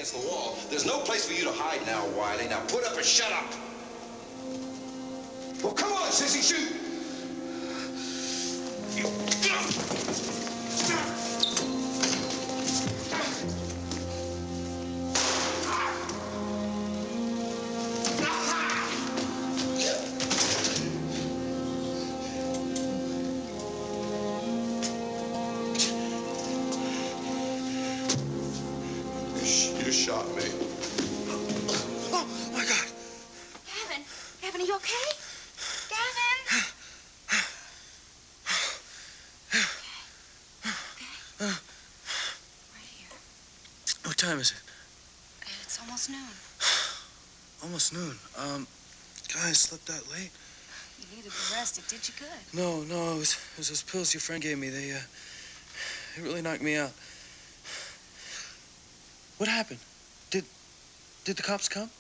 against the wall. There's no place for you to hide now, Wiley. Now put up or shut up. Well, come on, sissy, shoot. You shot me. Oh, my God. Gavin. Gavin, are you okay? Gavin. Okay. Right here. What time is it? It's almost noon. Almost noon. God, I slept that late. You needed the rest. It did you good. No, it was those pills your friend gave me. They really knocked me out. What happened? Did the cops come?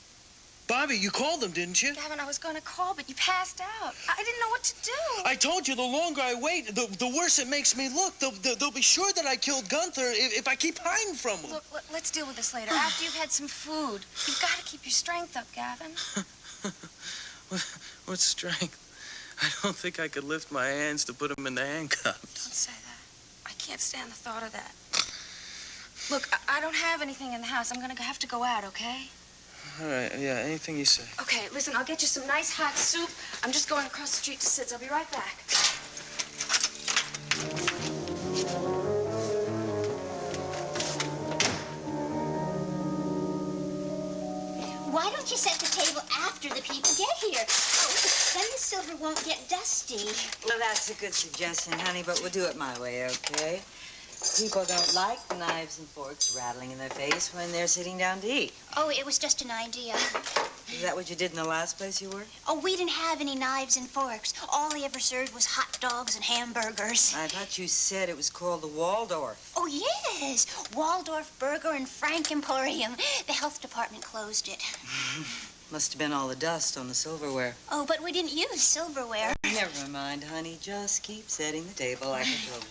Bobby, you called them, didn't you? Gavin, I was going to call, but you passed out. I didn't know what to do. I told you, the longer I wait, the worse it makes me look. They'll be sure that I killed Gunther if I keep hiding from them. Look, let's deal with this later. After you've had some food. You've got to keep your strength up, Gavin. What strength? I don't think I could lift my hands to put them in the handcuffs. Don't say that. I can't stand the thought of that. Look, I don't have anything in the house. I'm going to have to go out, okay? All right, yeah, anything you say. Okay, listen, I'll get you some nice hot soup. I'm just going across the street to Sid's. I'll be right back. Why don't you set the table after the people get here? Oh, then the silver won't get dusty. Well, that's a good suggestion, honey, but we'll do it my way, okay? People don't like the knives and forks rattling in their face when they're sitting down to eat. Oh, it was just an idea. Is that what you did in the last place you worked? Oh, we didn't have any knives and forks. All they ever served was hot dogs and hamburgers. I thought you said it was called the Waldorf. Oh, yes. Waldorf Burger and Frank Emporium. The health department closed it. Must have been all the dust on the silverware. Oh, but we didn't use silverware. Never mind, honey. Just keep setting the table like I told you.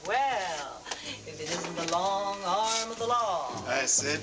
Well. If it isn't the long arm of the law. Hi, Sid.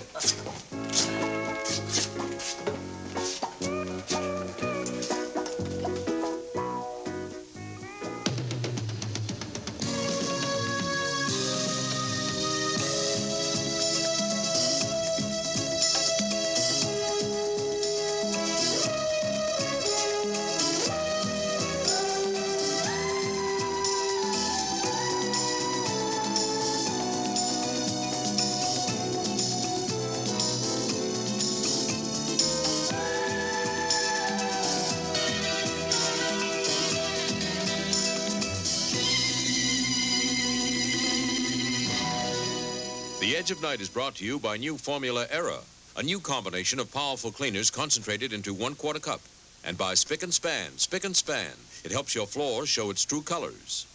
The Edge of Night is brought to you by new Formula Era, a new combination of powerful cleaners concentrated into 1/4 cup. And by Spick and Span. Spick and Span. It helps your floor show its true colors.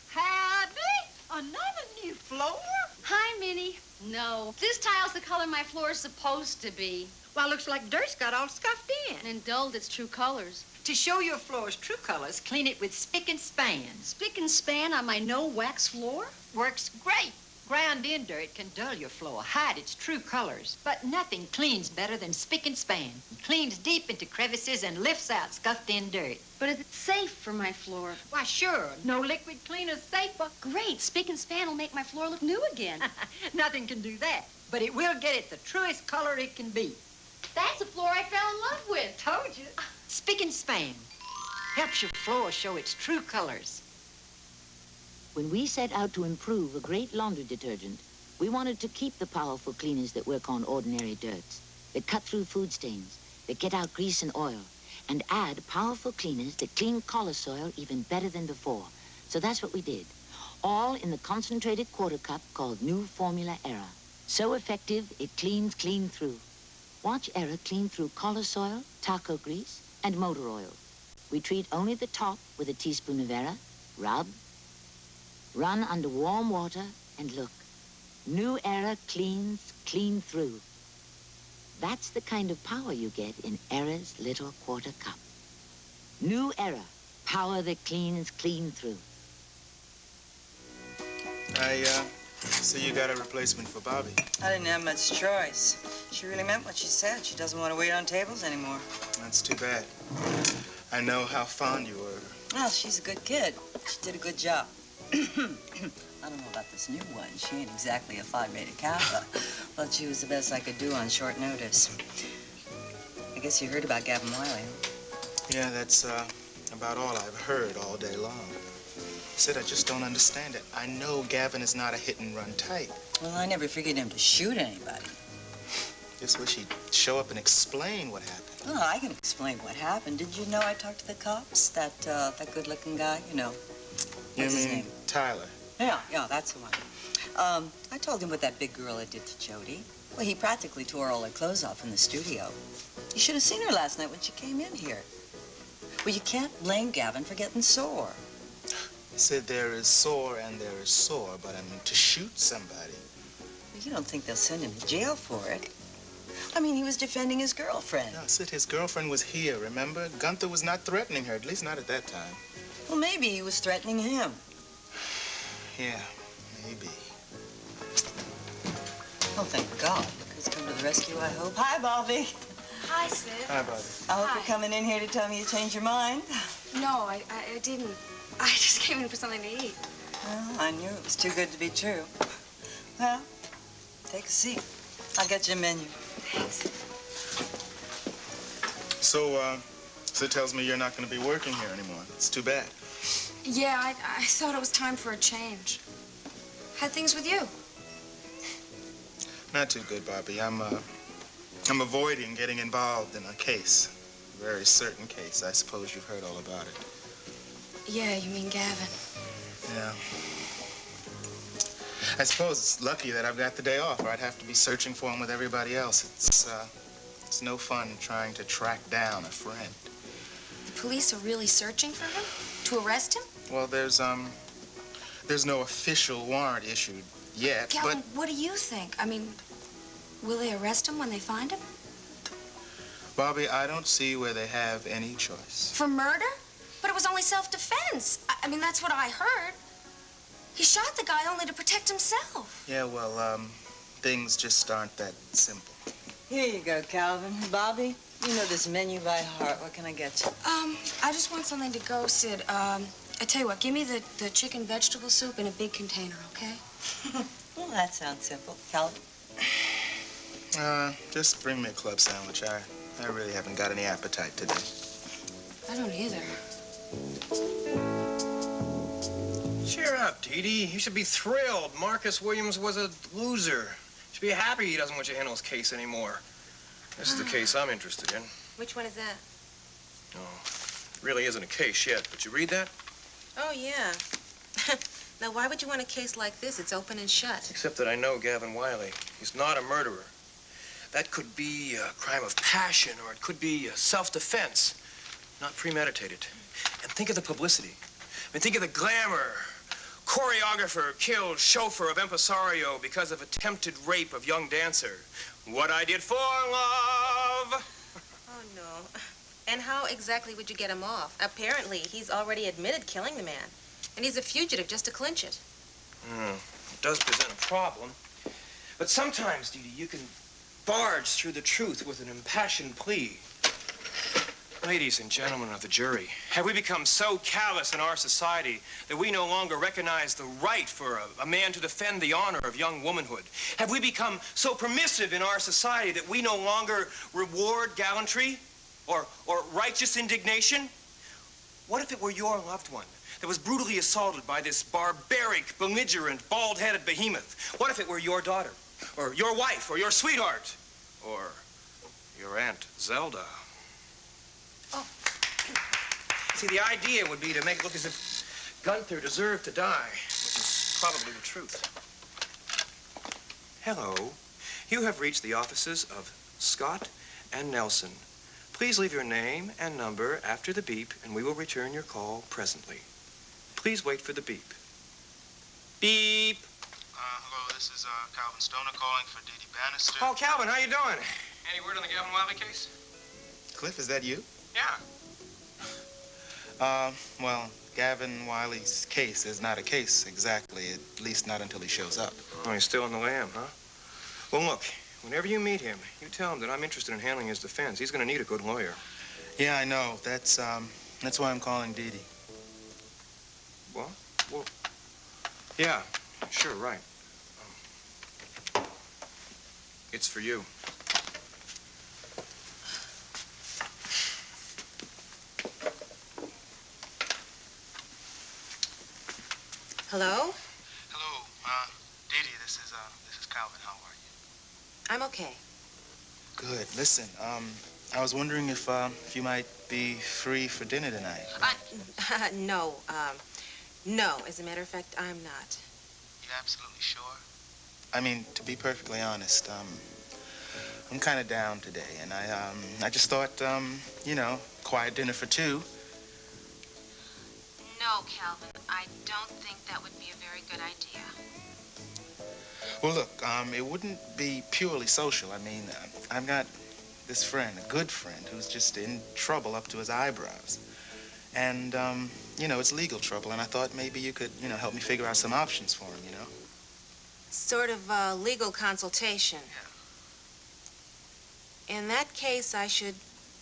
Howdy! Another new floor? Hi, Minnie. No, this tile's the color my floor is supposed to be. Well, looks like dirt's got all scuffed in. And dulled its true colors. To show your floor's true colors, clean it with Spick and Span. Spick and Span on my no-wax floor? Works great. Ground-in dirt can dull your floor, hide its true colors. But nothing cleans better than Spick and Span. It cleans deep into crevices and lifts out scuffed-in dirt. But is it safe for my floor? Why, sure. No liquid cleaner's safer. Great. Spick and Span will make my floor look new again. Nothing can do that. But it will get it the truest color it can be. That's the floor I fell in love with. Told you. Spick and Span helps your floor show its true colors. When we set out to improve a great laundry detergent, we wanted to keep the powerful cleaners that work on ordinary dirts, that cut through food stains, that get out grease and oil, and add powerful cleaners that clean collar soil even better than before. So that's what we did, all in the concentrated 1/4 cup called New Formula Era. So effective, it cleans clean through. Watch Era clean through collar soil, taco grease, and motor oil. We treat only the top with a teaspoon of Era, rub, run under warm water, and look. New Era cleans clean through. That's the kind of power you get in Era's little quarter cup. New Era, power that cleans clean through. I see you got a replacement for Bobby. I didn't have much choice. She really meant what she said. She doesn't want to wait on tables anymore. That's too bad. I know how fond you were. Well, she's a good kid. She did a good job. I don't know about this new one. She ain't exactly a 5-rated Kappa, but she was the best I could do on short notice. I guess you heard about Gavin Wiley. Yeah, that's about all I've heard all day long. Sid, I just don't understand it. I know Gavin is not a hit-and-run type. Well, I never figured him to shoot anybody. Just wish he'd show up and explain what happened. Oh, I can explain what happened. Did you know I talked to the cops? That good-looking guy, you know. What's his name? Tyler? Yeah, that's the one. I told him what that big gorilla did to Jody. Well, he practically tore all her clothes off in the studio. You should have seen her last night when she came in here. Well, you can't blame Gavin for getting sore. Sid, there is sore and there is sore, but I mean, to shoot somebody. Well, you don't think they'll send him to jail for it? I mean, he was defending his girlfriend. No, Sid, his girlfriend was here, remember? Gunther was not threatening her, at least not at that time. Well, maybe he was threatening him. Yeah, maybe. Oh, thank God. Look who's come to the rescue, I hope. Hi, Bobby. Hi, Sid. Hi, Bobby. I hope you're coming in here to tell me you changed your mind. No, I didn't. I just came in for something to eat. Well, I knew it was too good to be true. Well, take a seat. I'll get you a menu. Thanks. So, Sid tells me you're not going to be working here anymore. It's too bad. Yeah, I thought it was time for a change. How things with you? Not too good, Bobby. I'm avoiding getting involved in a case. A very certain case. I suppose you've heard all about it. Yeah, you mean Gavin. Yeah. I suppose it's lucky that I've got the day off, or I'd have to be searching for him with everybody else. It's no fun trying to track down a friend. The police are really searching for him? To arrest him? Well, there's no official warrant issued yet, Gavin, but... what do you think? I mean, will they arrest him when they find him? Bobby, I don't see where they have any choice. For murder? But it was only self-defense. I mean, that's what I heard. He shot the guy only to protect himself. Yeah, well, things just aren't that simple. Here you go, Calvin. Bobby, you know this menu by heart. What can I get you? I just want something to go, Sid. I tell you what, give me the chicken vegetable soup in a big container, okay? Well, that sounds simple. Calvin? Just bring me a club sandwich. I really haven't got any appetite today. I don't either. Cheer up, Dee Dee. You should be thrilled. Marcus Williams was a loser. You should be happy he doesn't want you to handle his case anymore. This is the case I'm interested in. Which one is that? Oh, really isn't a case yet, but you read that? Oh, yeah. Now, why would you want a case like this? It's open and shut. Except that I know Gavin Wiley. He's not a murderer. That could be a crime of passion, or it could be self-defense, not premeditated. And think of the publicity. I mean, think of the glamour. Choreographer killed chauffeur of impresario because of attempted rape of young dancer. What I did for love. Oh, no. And how exactly would you get him off? Apparently, he's already admitted killing the man. And he's a fugitive just to clinch it. It does present a problem. But sometimes, Dee Dee, you can barge through the truth with an impassioned plea. Ladies and gentlemen of the jury, have we become so callous in our society that we no longer recognize the right for a man to defend the honor of young womanhood? Have we become so permissive in our society that we no longer reward gallantry or righteous indignation? What if it were your loved one that was brutally assaulted by this barbaric, belligerent, bald-headed behemoth? What if it were your daughter, or your wife, or your sweetheart, or your Aunt Zelda? Oh. See, the idea would be to make it look as if Gunther deserved to die, which is probably the truth. Hello. You have reached the offices of Scott and Nelson. Please leave your name and number after the beep, and we will return your call presently. Please wait for the beep. Beep. Hello, this is Calvin Stoner calling for Dee Dee Bannister. Oh, Calvin, how you doing? Any word on the Gavin Wiley case? Cliff, is that you? Yeah. Well, Gavin Wiley's case is not a case exactly, at least not until he shows up. Oh, he's still in the lamb, huh? Well, look, whenever you meet him, you tell him that I'm interested in handling his defense. He's going to need a good lawyer. Yeah, I know. That's why I'm calling Dee Dee. What? Well, yeah, sure, right. It's for you. Hello? Hello, Dee Dee, this is Calvin. How are you? I'm okay. Good. Listen, I was wondering if you might be free for dinner tonight. No, no. As a matter of fact, I'm not. You absolutely sure? I mean, to be perfectly honest, I'm kind of down today, and I just thought, you know, quiet dinner for two. No, Calvin, I don't think that would be a very good idea. Well, look, it wouldn't be purely social. I mean, I've got this friend, a good friend, who's just in trouble up to his eyebrows. And, you know, it's legal trouble, and I thought maybe you could, you know, help me figure out some options for him, you know? Sort of a legal consultation. Yeah. In that case, I should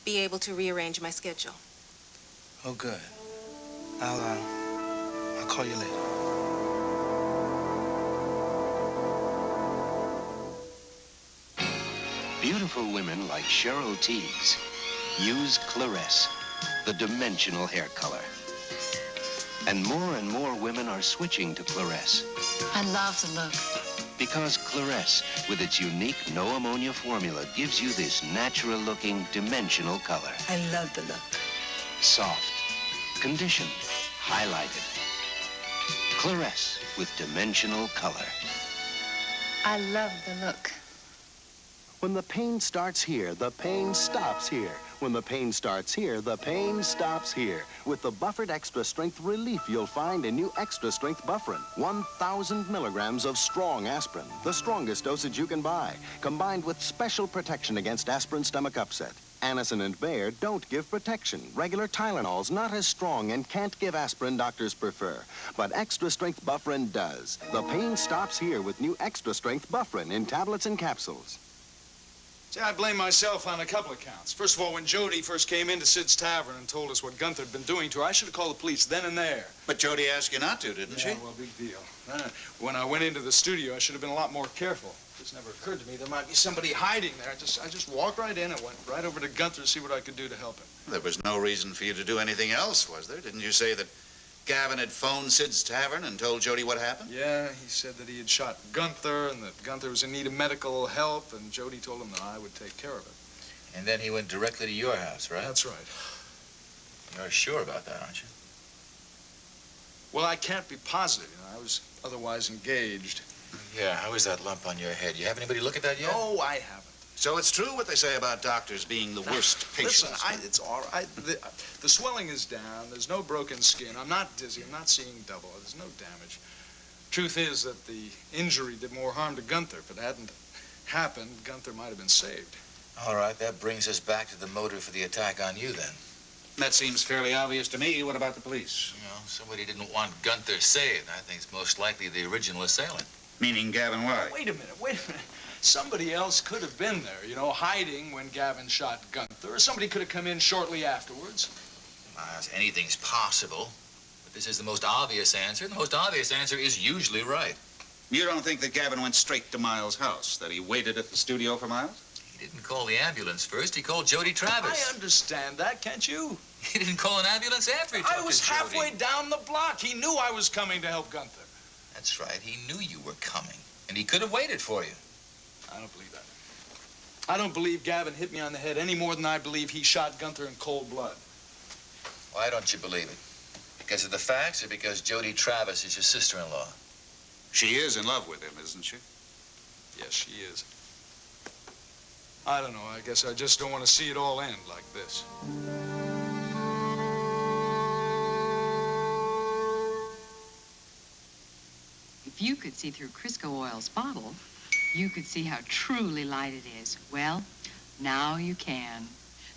be able to rearrange my schedule. Oh, good. I'll call you later. Beautiful women like Cheryl Teagues use Claresse, the dimensional hair color. And more women are switching to Claresse. I love the look. Because Claresse, with its unique no-ammonia formula, gives you this natural-looking dimensional color. I love the look. Soft, conditioned, highlighted. Claresse with dimensional color. I love the look. When the pain starts here, the pain stops here. When the pain starts here, the pain stops here. With the Buffered Extra Strength relief you'll find in new Extra Strength Bufferin. 1,000 milligrams of strong aspirin, the strongest dosage you can buy, combined with special protection against aspirin stomach upset. Anacin and Bayer don't give protection. Regular Tylenol's not as strong and can't give aspirin doctors prefer. But Extra Strength Bufferin does. The pain stops here with new Extra Strength Bufferin in tablets and capsules. See, I blame myself on a couple of counts. First of all, when Jody first came into Sid's Tavern and told us what Gunther had been doing to her, I should have called the police then and there. But Jody asked you not to, didn't she? Yeah, well, big deal. When I went into the studio, I should have been a lot more careful. This never occurred to me there might be somebody hiding there. I just walked right in and went right over to Gunther to see what I could do to help him. There was no reason for you to do anything else, was there? Didn't you say that Gavin had phoned Sid's Tavern and told Jody what happened? Yeah, he said that he had shot Gunther and that Gunther was in need of medical help, and Jody told him that I would take care of it. And then he went directly to your house, right? That's right. You're sure about that, aren't you? Well, I can't be positive. You know, I was otherwise engaged. Yeah, how is that lump on your head? You have anybody look at that yet? No, I haven't. So it's true what they say about doctors being the worst patients. Listen, it's all right. The swelling is down. There's no broken skin. I'm not dizzy. I'm not seeing double. There's no damage. Truth is that the injury did more harm to Gunther. If it hadn't happened, Gunther might have been saved. All right, that brings us back to the motive for the attack on you, then. That seems fairly obvious to me. What about the police? You know, somebody didn't want Gunther saved. I think it's most likely the original assailant. Meaning Gavin Wiley. Wait a minute. Somebody else could have been there, you know, hiding when Gavin shot Gunther. Or somebody could have come in shortly afterwards. Miles, anything's possible. But this is the most obvious answer. The most obvious answer is usually right. You don't think that Gavin went straight to Miles' house? That he waited at the studio for Miles? He didn't call the ambulance first. He called Jody Travis. I understand that, can't you? He didn't call an ambulance after he talked to Jody. I was halfway down the block. He knew I was coming to help Gunther. That's right. He knew you were coming. And he could have waited for you. I don't believe that. I don't believe Gavin hit me on the head any more than I believe he shot Gunther in cold blood. Why don't you believe it? Because of the facts or because Jody Travis is your sister-in-law? She is in love with him, isn't she? Yes, she is. I don't know. I guess I just don't want to see it all end like this. If you could see through Crisco Oil's bottle, you could see how truly light it is. Well, Now you can.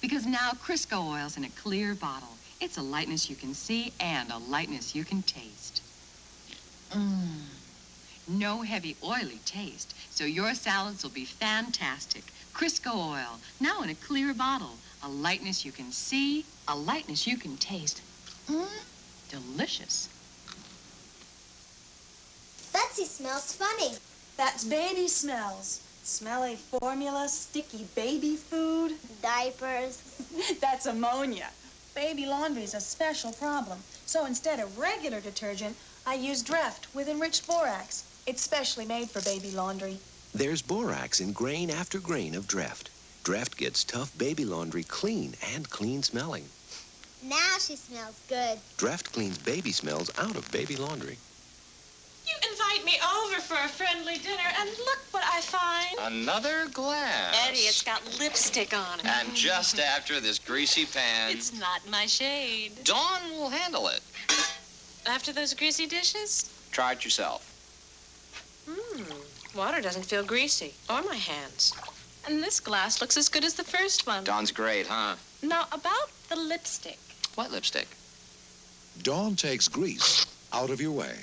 Because now Crisco oil's in a clear bottle. It's a lightness you can see and a lightness you can taste. No heavy, oily taste, so your salads will be fantastic. Crisco oil, now in a clear bottle. A lightness you can see, a lightness you can taste. Delicious. Betsy smells funny. That's baby smells. Smelly formula, sticky baby food. Diapers. That's ammonia. Baby laundry's a special problem. So instead of regular detergent, I use Dreft with enriched borax. It's specially made for baby laundry. There's borax in grain after grain of Dreft. Dreft gets tough baby laundry clean and clean smelling. Now she smells good. Dreft cleans baby smells out of baby laundry. You invite me over for a friendly dinner, and look what I find. Another glass. Eddie, it's got lipstick on it. And just after this greasy pan. It's not my shade. Dawn will handle it. After those greasy dishes? Try it yourself. Water doesn't feel greasy, or my hands. And this glass looks as good as the first one. Dawn's great, huh? Now, about the lipstick. What lipstick? Dawn takes grease out of your way.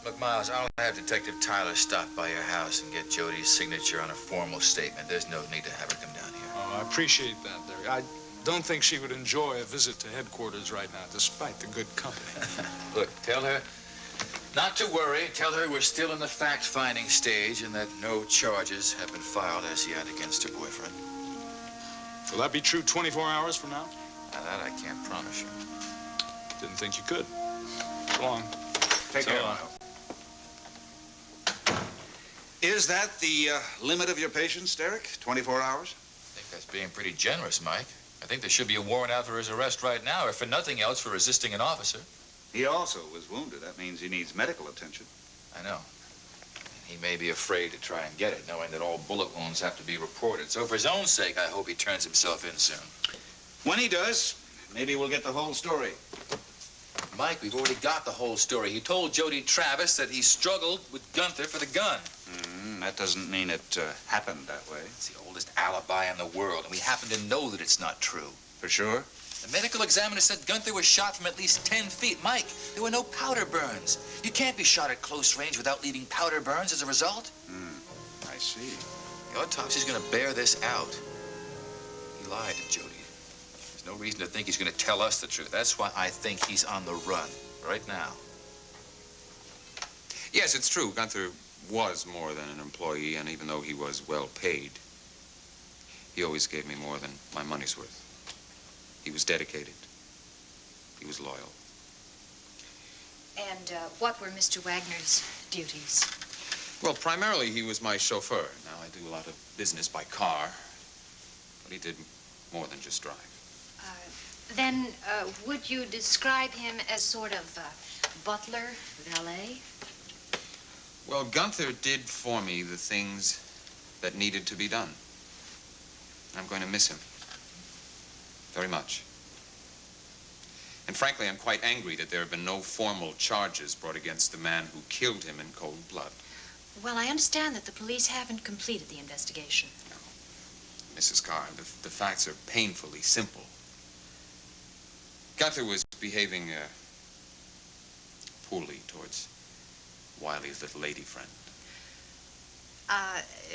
Look, Miles, I'll have Detective Tyler stop by your house and get Jody's signature on a formal statement. There's no need to have her come down here. Oh, I appreciate that, Larry. I don't think she would enjoy a visit to headquarters right now, despite the good company. Look, tell her not to worry. Tell her we're still in the fact-finding stage and that no charges have been filed as yet against her boyfriend. Will that be true 24 hours from now? Now, that I can't promise you. Didn't think you could. Go on. Take care, Miles. Is that the limit of your patience, Derek? 24 hours? I think that's being pretty generous, Mike. I think there should be a warrant out for his arrest right now, or for nothing else, for resisting an officer. He also was wounded. That means he needs medical attention. I know. He may be afraid to try and get it, knowing that all bullet wounds have to be reported. So for his own sake, I hope he turns himself in soon. When he does, maybe we'll get the whole story. Mike, we've already got the whole story. He told Jody Travis that he struggled with Gunther for the gun. That doesn't mean it happened that way. It's the oldest alibi in the world, and we happen to know that it's not true. For sure? The medical examiner said Gunther was shot from at least 10 feet. Mike, there were no powder burns. You can't be shot at close range without leaving powder burns as a result. I see. The autopsy's going to bear this out. He lied to Jody. There's no reason to think he's going to tell us the truth. That's why I think he's on the run right now. Yes, it's true. Gunther was more than an employee, and even though he was well paid, he always gave me more than my money's worth. He was dedicated. He was loyal. And what were Mr. Wagner's duties? Well, primarily he was my chauffeur. Now, I do a lot of business by car, but he did more than just drive. Then would you describe him as sort of butler, valet? Well, Gunther did for me the things that needed to be done. I'm going to miss him. Very much. And frankly, I'm quite angry that there have been no formal charges brought against the man who killed him in cold blood. Well, I understand that the police haven't completed the investigation. No. Mrs. Carr, the facts are painfully simple. Gunther was behaving poorly towards Wiley's little lady friend.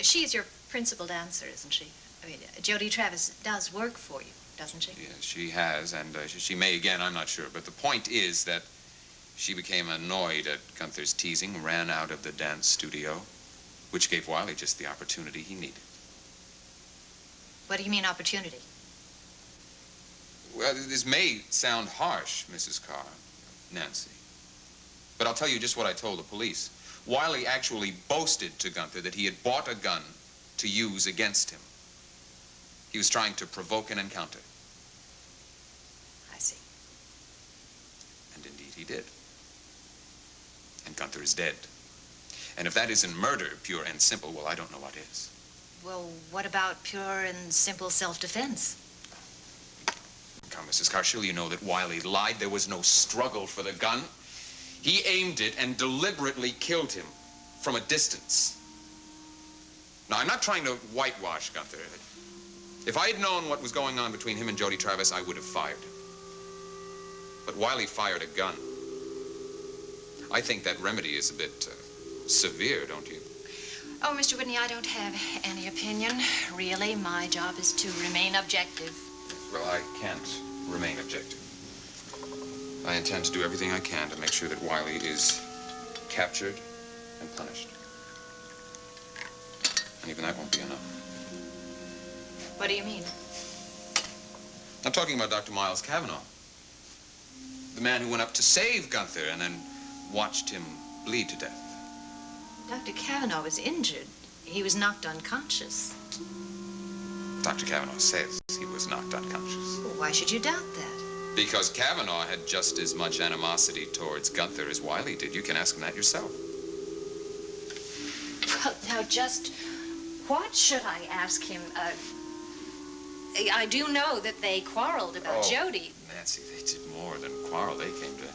She's your principal dancer, isn't she? I mean, Jody Travis does work for you, doesn't she? Yes, she has, and she may again, I'm not sure. But the point is that she became annoyed at Gunther's teasing, ran out of the dance studio, which gave Wiley just the opportunity he needed. What do you mean, opportunity? Well, this may sound harsh, Mrs. Carr, Nancy, but I'll tell you just what I told the police. Wiley actually boasted to Gunther that he had bought a gun to use against him. He was trying to provoke an encounter. I see. And indeed he did. And Gunther is dead. And if that isn't murder, pure and simple, well, I don't know what is. Well, what about pure and simple self-defense? Come, Mrs. Carr, surely you know that Wiley lied. There was no struggle for the gun. He aimed it and deliberately killed him from a distance. Now, I'm not trying to whitewash Gunther. If I had known what was going on between him and Jody Travis, I would have fired him. But Wiley fired a gun. I think that remedy is a bit severe, don't you? Oh, Mr. Whitney, I don't have any opinion. Really, my job is to remain objective. Well, I can't remain objective. I intend to do everything I can to make sure that Wiley is captured and punished. And even that won't be enough. What do you mean? I'm talking about Dr. Miles Cavanaugh. The man who went up to save Gunther and then watched him bleed to death. Dr. Cavanaugh was injured. He was knocked unconscious. Dr. Cavanaugh says he was knocked unconscious. Well, why should you doubt that? Because Cavanaugh had just as much animosity towards Gunther as Wiley did. You can ask him that yourself. Well, now, just what should I ask him? I do know that they quarreled about Jody. Nancy, they did more than quarrel. They came to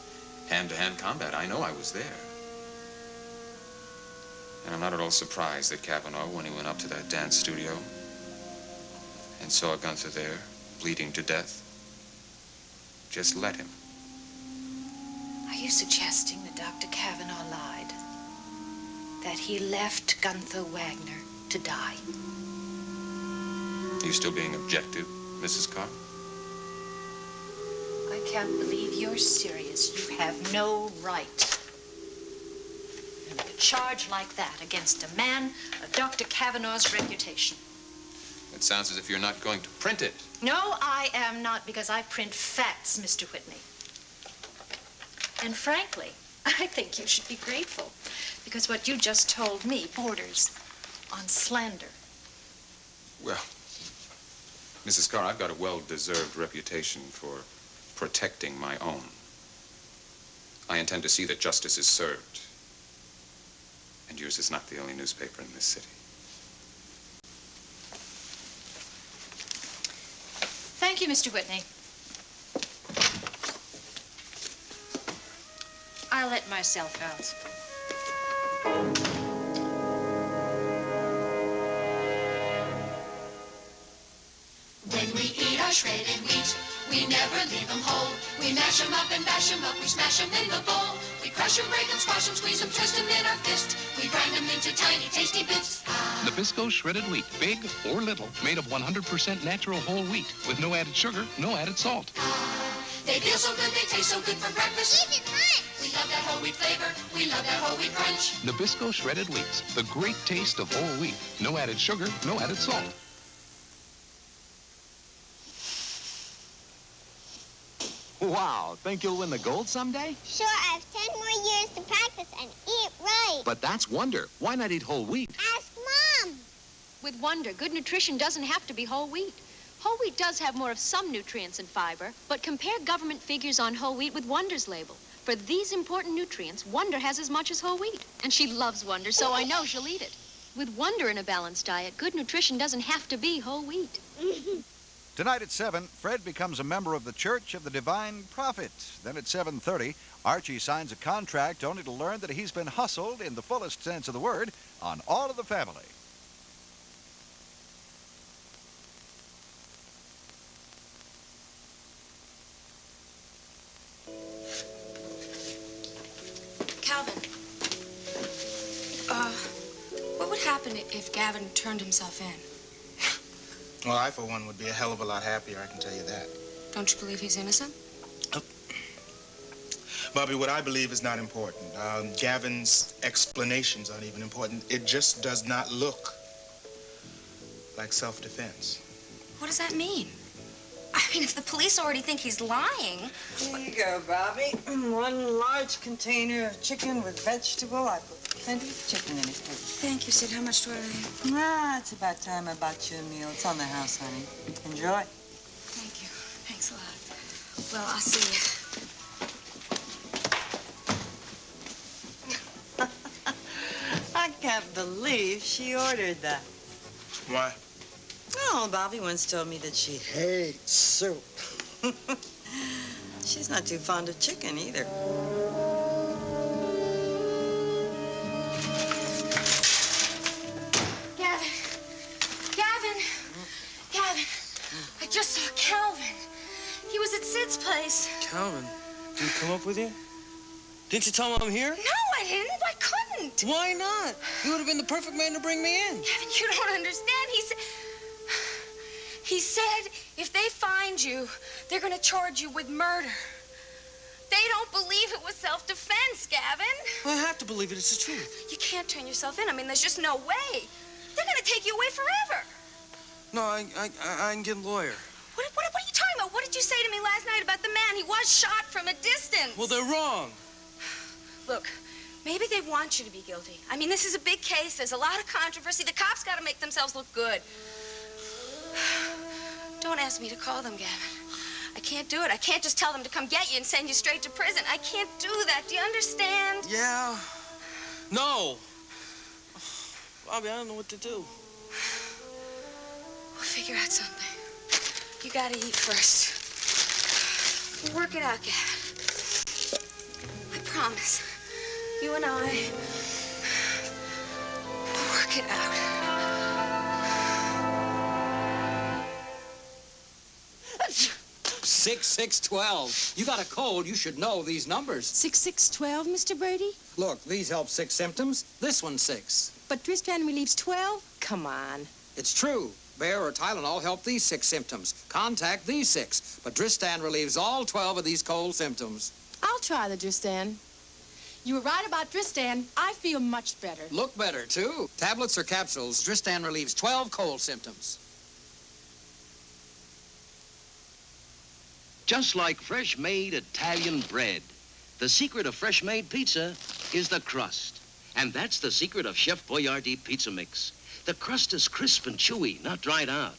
hand-to-hand combat. I know, I was there. And I'm not at all surprised that Cavanaugh, when he went up to that dance studio and saw Gunther there, bleeding to death, just let him. Are you suggesting that Dr. Cavanaugh lied? That he left Gunther Wagner to die? Are you still being objective, Mrs. Carr? I can't believe you're serious. You have no right. And a charge like that against a man of Dr. Cavanaugh's reputation. It sounds as if you're not going to print it. No, I am not, because I print facts, Mr. Whitney. And frankly, I think you should be grateful, because what you just told me borders on slander. Well, Mrs. Carr, I've got a well-deserved reputation for protecting my own. I intend to see that justice is served. And yours is not the only newspaper in this city. Thank you, Mr. Whitney. I'll let myself out. When we eat our shredded wheat, we never leave them whole. We mash them up and bash them up, we smash them in the bowl. We crush them, break them, squash them, squeeze them, twist them in our fist. We grind them into tiny, tasty bits. Nabisco shredded wheat, big or little, made of 100% natural whole wheat, with no added sugar, no added salt. They feel so good, they taste so good for breakfast. Even lunch. We love that whole wheat flavor, we love that whole wheat crunch. Nabisco shredded wheats, the great taste of whole wheat, no added sugar, no added salt. Wow, think you'll win the gold someday? Sure, I have 10 more years to practice and eat right. But that's Wonder. Why not eat whole wheat? Ask Mom. With Wonder, good nutrition doesn't have to be whole wheat. Whole wheat does have more of some nutrients and fiber, but compare government figures on whole wheat with Wonder's label. For these important nutrients, Wonder has as much as whole wheat. And she loves Wonder, so I know she'll eat it. With Wonder in a balanced diet, good nutrition doesn't have to be whole wheat. Tonight at 7, Fred becomes a member of the Church of the Divine Prophet. Then at 7:30, Archie signs a contract only to learn that he's been hustled, in the fullest sense of the word, on All of the Family. Calvin, what would happen if Gavin turned himself in? Well, I, for one, would be a hell of a lot happier, I can tell you that. Don't you believe he's innocent? Bobby, what I believe is not important. Gavin's explanations aren't even important. It just does not look like self-defense. What does that mean? I mean, if the police already think he's lying... Here you go, Bobby. One large container of chicken with vegetable. I put plenty of chicken in it. Thank you, Sid. How much do I owe you? Ah, it's about time I bought you a meal. It's on the house, honey. Enjoy. Thank you. Thanks a lot. Well, I'll see you. I can't believe she ordered that. Why? Oh, Bobby once told me that she hates soup. She's not too fond of chicken either. Gavin, at Sid's place. Calvin, did he come up with you? Didn't you tell him I'm here? No, I didn't. I couldn't. Why not? You would have been the perfect man to bring me in. Gavin, you don't understand. He said if they find you, they're going to charge you with murder. They don't believe it was self-defense, Gavin. Well, I have to believe it. It's the truth. You can't turn yourself in. I mean, there's just no way. They're going to take you away forever. No, I can get a lawyer. What are you talking about? What did you say to me last night about the man? He was shot from a distance. Well, they're wrong. Look, maybe they want you to be guilty. I mean, this is a big case. There's a lot of controversy. The cops got to make themselves look good. Don't ask me to call them, Gavin. I can't do it. I can't just tell them to come get you and send you straight to prison. I can't do that. Do you understand? Yeah. No. Bobby, I don't know what to do. We'll figure out something. You gotta eat first. We'll work it out, Gavin. I promise. You and I will work it out. 6, 6, 12. You got a cold, you should know these numbers. 6, 6, 12, Mr. Brady? Look, these help 6 symptoms. This one's 6. But Tristan relieves 12? Come on. It's true. Bear or Tylenol help these 6 symptoms. Contact these 6. But Tristan relieves all 12 of these cold symptoms. I'll try the Tristan. You were right about Tristan. I feel much better. Look better, too. Tablets or capsules, Tristan relieves 12 cold symptoms. Just like fresh-made Italian bread, the secret of fresh-made pizza is the crust. And that's the secret of Chef Boyardee pizza mix. The crust is crisp and chewy, not dried out.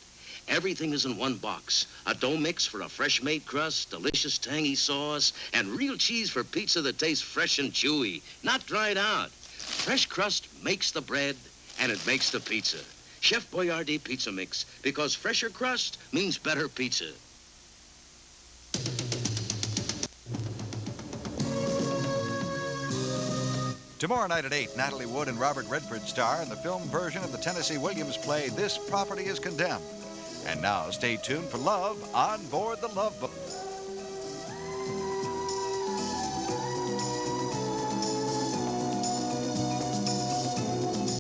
Everything is in one box. A dough mix for a fresh-made crust, delicious tangy sauce, and real cheese for pizza that tastes fresh and chewy, not dried out. Fresh crust makes the bread, and it makes the pizza. Chef Boyardee pizza mix, because fresher crust means better pizza. Tomorrow night at 8, Natalie Wood and Robert Redford star in the film version of the Tennessee Williams play, This Property is Condemned. And now, stay tuned for Love on Board the Love Boat.